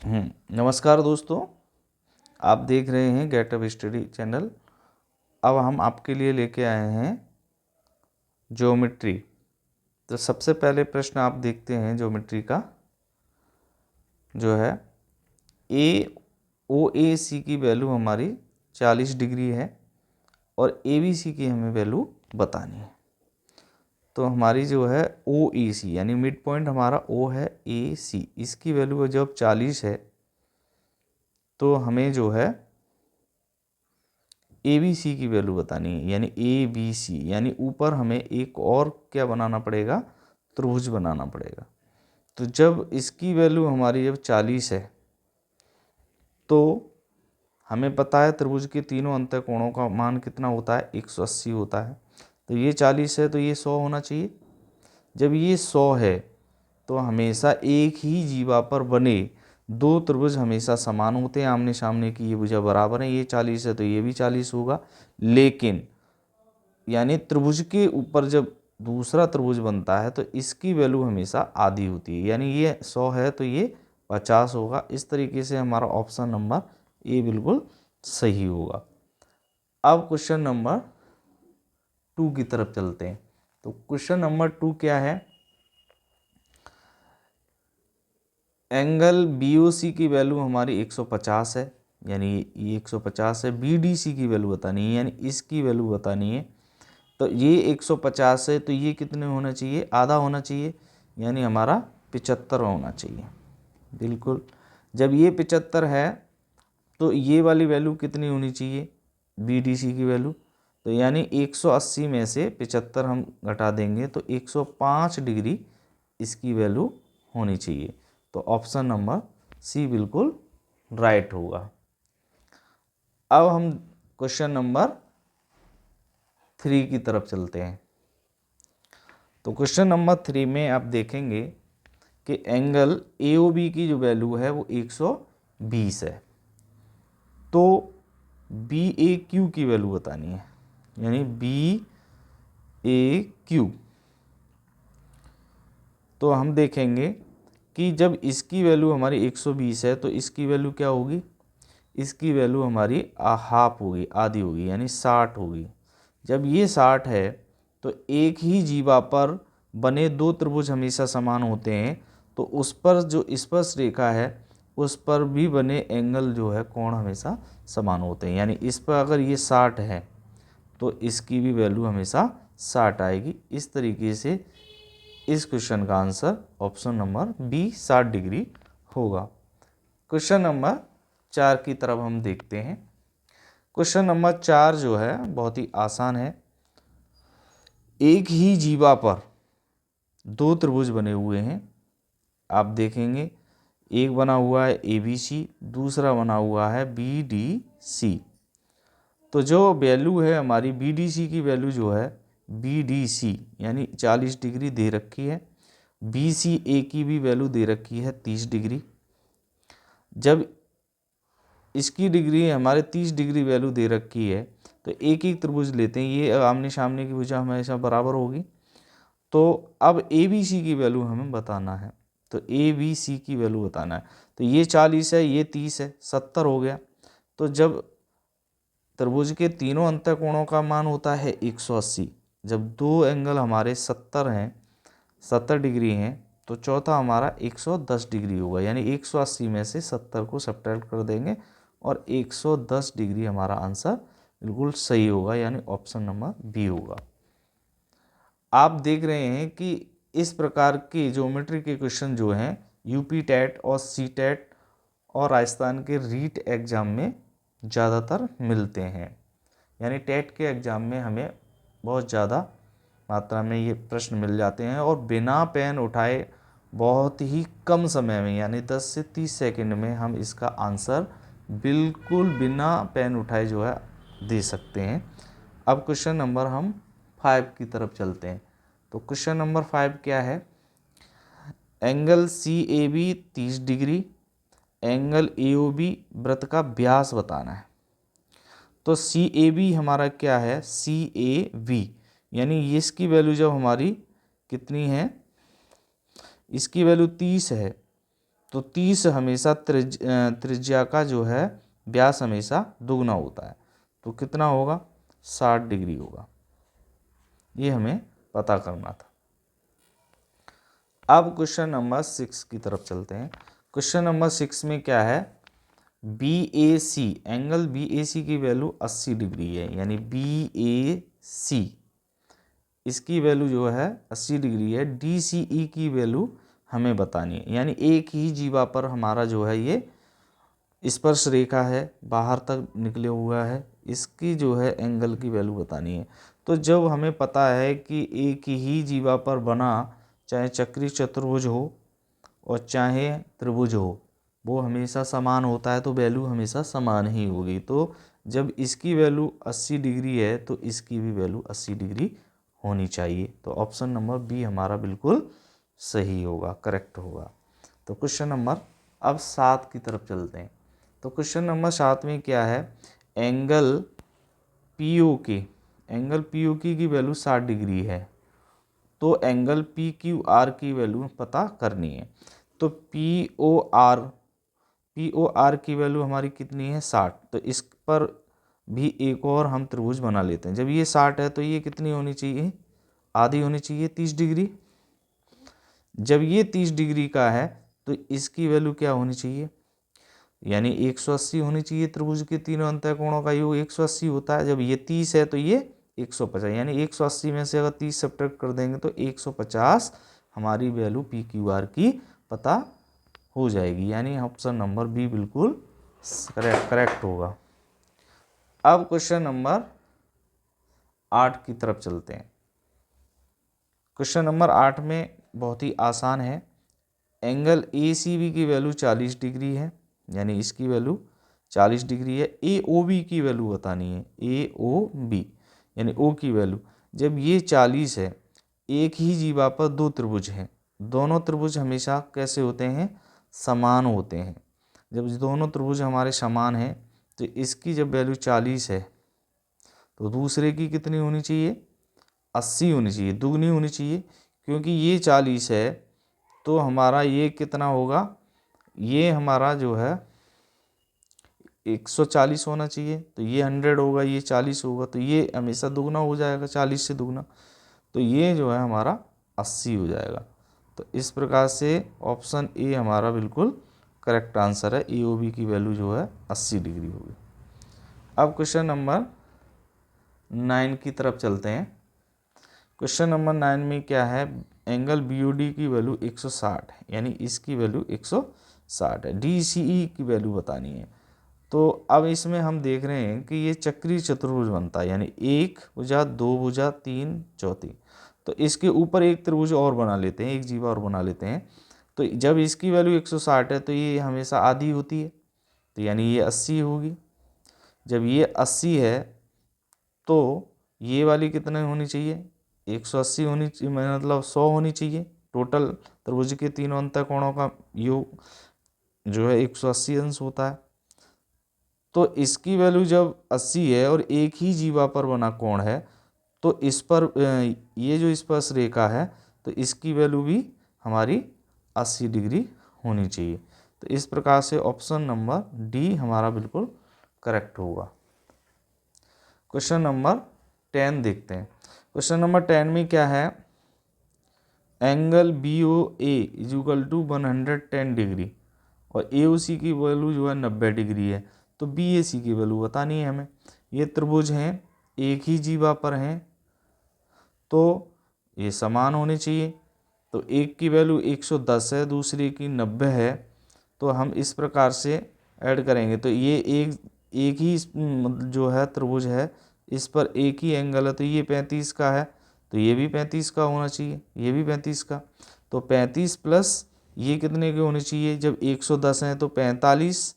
नमस्कार दोस्तों, आप देख रहे हैं गेट अप स्टडी चैनल। अब हम आपके लिए लेके आए हैं ज्योमेट्री। तो सबसे पहले प्रश्न आप देखते हैं ज्योमेट्री का, जो है ए ओ ए सी की वैल्यू हमारी 40 डिग्री है और ए बी सी की हमें वैल्यू बतानी है। तो हमारी जो है ओ ए सी यानी मिड पॉइंट हमारा ओ है, ए सी इसकी वैल्यू जब 40 है तो हमें जो है ए बी सी की वैल्यू बतानी है, यानी ए बी सी यानी ऊपर हमें एक और क्या बनाना पड़ेगा, त्रिभुज बनाना पड़ेगा। तो जब इसकी वैल्यू हमारी जब 40 है तो हमें पता है त्रिभुज के तीनों अंतःकोणों का मान कितना होता है, 180 होता है। तो ये 40 है तो ये 100 होना चाहिए। जब ये 100 है तो हमेशा एक ही जीवा पर बने दो त्रिभुज हमेशा समान होते हैं, आमने सामने की ये भुजा बराबर है। ये 40 है तो ये भी 40 होगा, लेकिन यानी त्रिभुज के ऊपर जब दूसरा त्रिभुज बनता है तो इसकी वैल्यू हमेशा आधी होती है, यानी ये 100 है तो ये 50 होगा। इस तरीके से हमारा ऑप्शन नंबर ए बिल्कुल सही होगा। अब क्वेश्चन नंबर 2 की तरफ चलते हैं। तो क्वेश्चन नंबर 2 क्या है, एंगल बी ओ सी की वैल्यू हमारी 150 है, यानी ये 150 है। बी डी सी की वैल्यू बतानी है, यानी इसकी वैल्यू बतानी है। तो ये 150 है तो ये कितने होना चाहिए, आधा होना चाहिए, यानी हमारा 75 होना चाहिए बिल्कुल। जब ये 75 है तो ये वाली वैल्यू कितनी होनी चाहिए, बी डी सी की वैल्यू। तो यानी 180 में से 75 हम घटा देंगे तो 105 डिग्री इसकी वैल्यू होनी चाहिए। तो ऑप्शन नंबर सी बिल्कुल राइट होगा। अब हम क्वेश्चन नंबर 3 की तरफ चलते हैं। तो क्वेश्चन नंबर 3 में आप देखेंगे कि एंगल ए ओ बी की जो वैल्यू है वो 120 है। तो बी ए क्यू की वैल्यू बतानी है, यानी बी ए क्यू। तो हम देखेंगे कि जब इसकी वैल्यू हमारी 120 है तो इसकी वैल्यू क्या होगी, इसकी वैल्यू हमारी हाफ होगी, आधी होगी, यानी 60 होगी। जब ये 60 है तो एक ही जीवा पर बने दो त्रिभुज हमेशा समान होते हैं, तो उस पर जो स्पर्श रेखा है उस पर भी बने एंगल जो है कोण हमेशा समान होते हैं। यानी इस पर अगर ये 60 है तो इसकी भी वैल्यू हमेशा 60 आएगी। इस तरीके से इस क्वेश्चन का answer option number B 60 degree होगा। क्वेश्चन नंबर 4 की तरफ हम देखते हैं। क्वेश्चन नंबर 4 जो है बहुत ही आसान है। एक ही जीवा पर दो त्रिभुज बने हुए हैं, आप देखेंगे एक बना हुआ है ए बी सी, दूसरा बना हुआ है बी डी सी। तो जो वैल्यू है हमारी बी डी सी की वैल्यू जो है बी डी सी यानी 40 डिग्री दे रखी है, बी सी ए की भी वैल्यू दे रखी है 30 डिग्री। जब इसकी डिग्री हमारे 30 डिग्री वैल्यू दे रखी है तो एक एक त्रिभुज लेते हैं, ये आमने सामने की भुजा हमेशा बराबर होगी। तो अब ए बी सी की वैल्यू हमें बताना है, तो ए बी सी की वैल्यू बताना है। तो ये 40 है, ये 30 है, 70 हो गया। तो जब त्रिभुज के तीनों अंतःकोणों का मान होता है 180, जब दो एंगल हमारे 70 हैं, 70 डिग्री हैं, तो चौथा हमारा 110 डिग्री होगा। यानी 180 में से 70 को सब्ट्रैक्ट कर देंगे और 110 डिग्री हमारा आंसर बिल्कुल सही होगा, यानी ऑप्शन नंबर बी होगा। आप देख रहे हैं कि इस प्रकार के ज्योमेट्री के क्वेश्चन जो हैं यूपी टेट और सी टेट और राजस्थान के रीट एग्ज़ाम में ज़्यादातर मिलते हैं। यानी टेट के एग्ज़ाम में हमें बहुत ज़्यादा मात्रा में ये प्रश्न मिल जाते हैं और बिना पेन उठाए बहुत ही कम समय में यानी 10 से 30 सेकंड में हम इसका आंसर बिल्कुल बिना पेन उठाए जो है दे सकते हैं। अब क्वेश्चन नंबर हम 5 की तरफ चलते हैं। तो क्वेश्चन नंबर 5 क्या है, angle C A B 30 degree, angle A O B वृत्त का व्यास बताना है। तो सी ए बी हमारा क्या है, सी ए वी यानी इसकी वैल्यू जब हमारी कितनी है, इसकी वैल्यू 30 है, तो 30 हमेशा त्रिज्या का जो है व्यास हमेशा दुगना होता है, तो कितना होगा, 60 डिग्री होगा। ये हमें पता करना था। अब क्वेश्चन नंबर 6 की तरफ चलते हैं। क्वेश्चन नंबर 6 में क्या है, BAC, एंगल BAC की वैल्यू 80 डिग्री है, यानी BAC इसकी वैल्यू जो है 80 डिग्री है। DCE की वैल्यू हमें बतानी है, यानी एक ही जीवा पर हमारा जो है ये स्पर्श रेखा है, बाहर तक निकले हुआ है, इसकी जो है एंगल की वैल्यू बतानी है। तो जब हमें पता है कि एक ही जीवा पर बना चाहे चक्री चतुर्भुज हो और चाहे त्रिभुज हो, वो हमेशा समान होता है, तो वैल्यू हमेशा समान ही होगी। तो जब इसकी वैल्यू 80 डिग्री है तो इसकी भी वैल्यू 80 डिग्री होनी चाहिए। तो ऑप्शन नंबर बी हमारा बिल्कुल सही होगा, करेक्ट होगा। तो क्वेश्चन नंबर अब 7 की तरफ चलते हैं। तो क्वेश्चन नंबर 7 में क्या है, एंगल POK की वैल्यू 60 डिग्री है, तो एंगल PQR की वैल्यू पता करनी है। तो POR की वैल्यू हमारी कितनी है, 60। तो इस पर भी एक और हम त्रिभुज बना लेते हैं। जब ये 60 है तो ये कितनी होनी चाहिए, आधी होनी चाहिए, 30 डिग्री। जब ये 30 डिग्री का है तो इसकी वैल्यू क्या होनी चाहिए, यानी 180 होनी चाहिए। त्रिभुज के तीनों अंतःकोणों का योग 180 होता है। जब ये 30 है तो ये 150, यानी 180 में से अगर 30 सब्ट्रैक्ट कर देंगे तो 150 हमारी वैल्यू PQR की पता हो जाएगी, यानी ऑप्शन नंबर बी बिल्कुल करेक्ट होगा। अब क्वेश्चन नंबर 8 की तरफ चलते हैं। क्वेश्चन नंबर 8 में बहुत ही आसान है। एंगल ACB की वैल्यू 40 डिग्री है, यानी इसकी वैल्यू 40 डिग्री है। AOB की वैल्यू बतानी है, AOB यानी O की वैल्यू। जब ये 40 है, एक ही जीवा पर दो त्रिभुज हैं, दोनों त्रिभुज हमेशा कैसे होते हैं, समान होते हैं। जब दोनों त्रिभुज हमारे समान हैं तो इसकी जब वैल्यू 40 है तो दूसरे की कितनी होनी चाहिए, 80 होनी चाहिए, दुगनी होनी चाहिए। क्योंकि ये 40 है तो हमारा ये कितना होगा, ये हमारा जो है 140 होना चाहिए, तो ये 100 होगा, ये 40 होगा, तो ये हमेशा दुगना हो जाएगा, 40 से दुगना, तो ये जो है हमारा 80 हो जाएगा। तो इस प्रकार से ऑप्शन ए हमारा बिल्कुल करेक्ट आंसर है। AOB की वैल्यू जो है 80 डिग्री होगी। अब क्वेश्चन नंबर 9 की तरफ चलते हैं। क्वेश्चन नंबर 9 में क्या है, एंगल BOD की वैल्यू 160 है, यानी इसकी वैल्यू 160 है। DCE की वैल्यू बतानी है। तो अब इसमें हम देख रहे हैं कि ये चक्रीय चतुर्भुज बनता है, यानी एक भुजा, दो भुजा, तीन चौथी। तो इसके ऊपर एक त्रिभुज और बना लेते हैं, एक जीवा और बना लेते हैं। तो जब इसकी वैल्यू 160 है तो ये हमेशा आधी होती है, तो यानी ये 80 होगी। जब ये 80 है तो ये वाली कितनी होनी चाहिए, 180 होनी चाहिए, मतलब 100 होनी चाहिए। टोटल त्रिभुज के तीनों अंतःकोणों का योग जो है 180 अंश होता है। तो इसकी वैल्यू जब 80 है और एक ही जीवा पर बना कोण है, तो इस पर ये जो स्पर्श रेखा है तो इसकी वैल्यू भी हमारी 80 डिग्री होनी चाहिए। तो इस प्रकार से ऑप्शन नंबर डी हमारा बिल्कुल करेक्ट होगा। क्वेश्चन नंबर 10 देखते हैं। क्वेश्चन नंबर 10 में क्या है, angle BOA is equal to 110 degree और AOC की वैल्यू जो है 90 डिग्री है। तो BAC की वैल्यू बतानी है हमें। ये त्रिभुज हैं, एक ही जीवा पर हैं, तो ये समान होने चाहिए। तो एक की वैल्यू 110 है, दूसरे की 90 है, तो हम इस प्रकार से ऐड करेंगे तो ये एक ही जो है त्रिभुज है, इस पर एक ही एंगल है, तो ये 35 का है, तो ये भी 35 का होना चाहिए, ये भी 35 का। तो 35 प्लस ये कितने के होने चाहिए, जब 110 हैं तो 45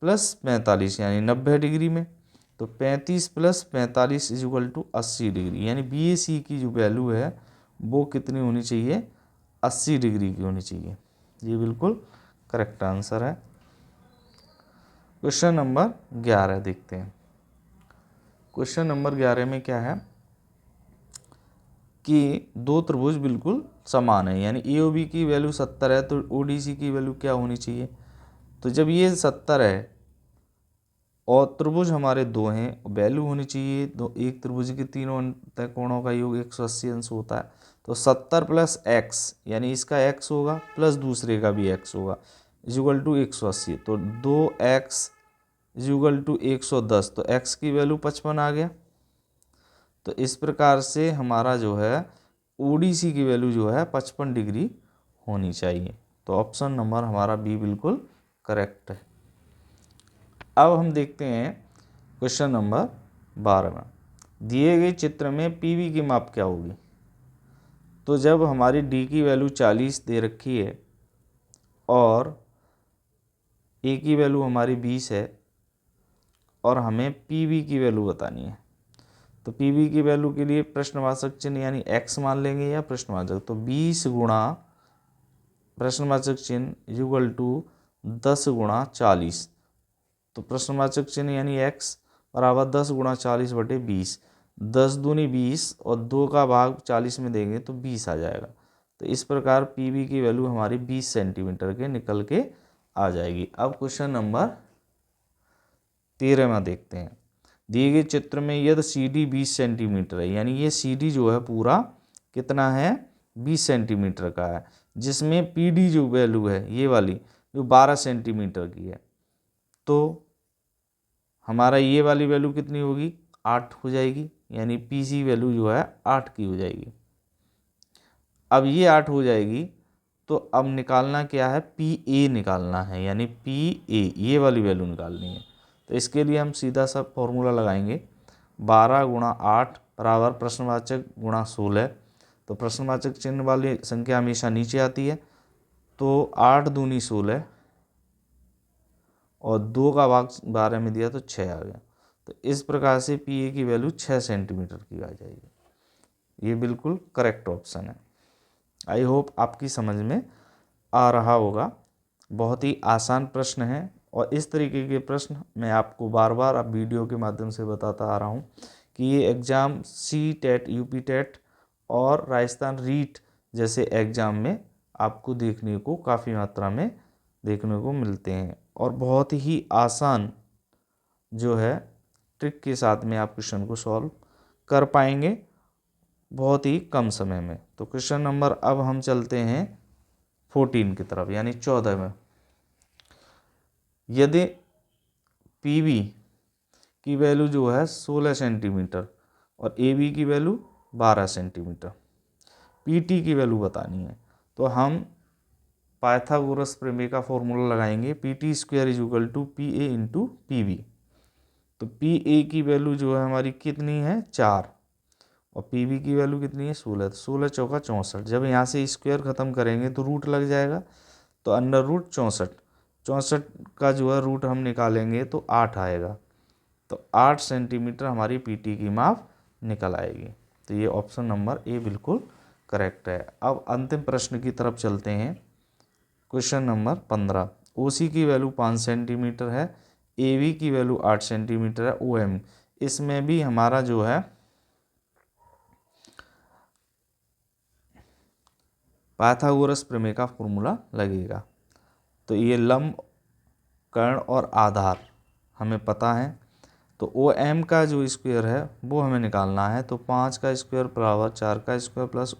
प्लस 45 यानी 90 डिग्री में। तो 35 plus 45 is equal to 80 degree, यानी BAC की जो वैल्यू है वो कितनी होनी चाहिए, 80 डिग्री की होनी चाहिए। ये बिल्कुल करेक्ट आंसर है। क्वेश्चन नंबर 11 देखते हैं। क्वेश्चन नंबर 11 में क्या है कि दो त्रिभुज बिल्कुल समान है, यानी ए ओ बी की वैल्यू 70 है तो ओ डी सी की वैल्यू क्या होनी चाहिए। तो जब ये 70 है और त्रिभुज हमारे दो हैं, वैल्यू होनी चाहिए दो, एक त्रिभुज के तीनों अंतः कोणों का योग 180 अंश होता है। तो 70 प्लस एक्स, यानी इसका एक्स होगा प्लस दूसरे का भी एक्स होगा, इजुगल टू 180। तो 2x इजुगल टू 110, तो x की वैल्यू 55 आ गया। तो इस प्रकार से हमारा जो है ओडीसी की वैल्यू जो है 55 डिग्री होनी चाहिए। तो ऑप्शन नंबर हमारा बी बिल्कुल करेक्ट है। अब हम देखते हैं क्वेश्चन नंबर 12 में, दिए गए चित्र में पीवी की माप क्या होगी। तो जब हमारी डी की वैल्यू 40 दे रखी है और ए की वैल्यू हमारी 20 है और हमें पीवी की वैल्यू बतानी है, तो पीवी की वैल्यू के लिए प्रश्नवाचक चिन्ह यानी एक्स मान लेंगे या प्रश्नवाचक। तो 20 गुणा प्रश्नवाचक चिन्ह इक्वल टू 10 गुणा 40। तो प्रश्नवाचक चिन्ह यानी x बराबर 10 गुणा 40 बटे 20। 10 दूनी 20 और 2 का भाग 40 में देंगे तो 20 आ जाएगा। तो इस प्रकार पीवी की वैल्यू हमारी 20 सेंटीमीटर के निकल के आ जाएगी। अब क्वेश्चन नंबर 13 में देखते हैं, दिए गए चित्र में यदि सी डी 20 सेंटीमीटर है, यानी ये सी डी जो है पूरा कितना है 20 सेंटीमीटर का है, जिसमें पी डी जो वैल्यू है ये वाली जो 12 सेंटीमीटर की है, तो हमारा ये वाली वैल्यू कितनी होगी 8 हो जाएगी, यानी पी सी वैल्यू जो है 8 की हो जाएगी। अब ये 8 हो जाएगी तो अब निकालना क्या है, पी ए निकालना है, यानी पी ए ये वाली वैल्यू निकालनी है। तो इसके लिए हम सीधा सा फॉर्मूला लगाएंगे, 12 गुणा 8 बराबर प्रश्नवाचक गुणा 16। तो प्रश्नवाचक चिन्ह वाली संख्या हमेशा नीचे आती है, तो 8 दूनी 16 और 2 का भाग 12 में दिया तो 6 आ गया। तो इस प्रकार से पी ए की वैल्यू 6 सेंटीमीटर की आ जाएगी। ये बिल्कुल करेक्ट ऑप्शन है। आई होप आपकी समझ में आ रहा होगा। बहुत ही आसान प्रश्न है और इस तरीके के प्रश्न मैं आपको बार बार अब वीडियो के माध्यम से बताता आ रहा हूँ कि ये exam C TET, UP TET और राजस्थान रीट जैसे एग्ज़ाम में आपको देखने को काफ़ी मात्रा में देखने को मिलते हैं और बहुत ही आसान जो है ट्रिक के साथ में आप क्वेश्चन को सॉल्व कर पाएंगे बहुत ही कम समय में। तो क्वेश्चन नंबर अब हम चलते हैं 14 की तरफ, यानी 14 में, यदि पीवी की वैल्यू जो है 16 सेंटीमीटर और ए की वैल्यू 12 सेंटीमीटर, पीटी की वैल्यू बतानी है, तो हम पाइथागोरस प्रमेय का फॉर्मूला लगाएंगे, P T square is equal to P A into P V. तो पी ए की वैल्यू जो है हमारी कितनी है 4 और पी वी की वैल्यू कितनी है 16। तो 16 चौका 64, जब यहाँ से स्क्वायर ख़त्म करेंगे तो रूट लग जाएगा, तो अंडर रूट 64, 64 का जो है रूट हम निकालेंगे तो 8 आएगा। तो 8 सेंटीमीटर हमारी पी टी की माप निकल आएगी। तो ये ऑप्शन नंबर ए बिल्कुल करेक्ट है। अब अंतिम प्रश्न की तरफ चलते हैं। क्वेश्चन नंबर 15, ओ सी की वैल्यू 5 सेंटीमीटर है, ए वी की वैल्यू 8 सेंटीमीटर है, ओ एम, इसमें भी हमारा जो है पाइथागोरस प्रमेय का फॉर्मूला लगेगा। तो ये लंब, कर्ण और आधार हमें पता है, तो ओ एम का जो स्क्वायर है वो हमें निकालना है। तो 5 का स्क्वायर बराबर 4 का स्क्वायर प्लस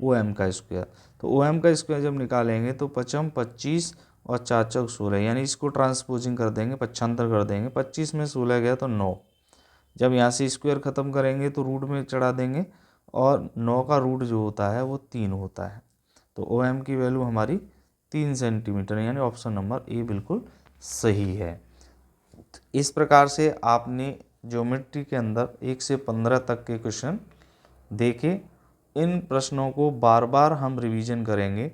ओ एम का स्क्वायर। तो ओ एम का स्क्वायर जब निकालेंगे तो 55 25 और 4 चौक 16, यानी इसको ट्रांसपोजिंग कर देंगे, पक्षांतर कर देंगे, 25 में 16 गया तो 9। जब यहाँ से स्क्वायर ख़त्म करेंगे तो रूट में चढ़ा देंगे और 9 का रूट जो होता है वो 3 होता है। तो ओ एम की वैल्यू हमारी 3 सेंटीमीटर, यानी ऑप्शन नंबर ए बिल्कुल सही है। इस प्रकार से आपने ज्योमेट्री के अंदर 1 से 15 तक के क्वेश्चन देखे। इन प्रश्नों को बार बार हम रिवीजन करेंगे,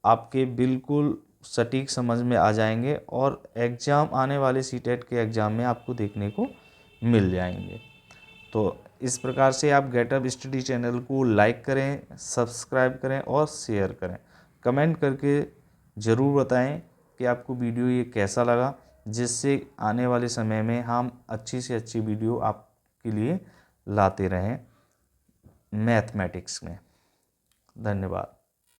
आपके बिल्कुल सटीक समझ में आ जाएंगे और एग्ज़ाम आने वाले सी टेट के एग्ज़ाम में आपको देखने को मिल जाएंगे। तो इस प्रकार से आप गेटअप स्टडी चैनल को लाइक करें, सब्सक्राइब करें और शेयर करें। कमेंट करके ज़रूर बताएं कि आपको वीडियो ये कैसा लगा, जिससे आने वाले समय में हम अच्छी से अच्छी वीडियो आपके लिए लाते रहें। मैथमेटिक्स में। धन्यवाद।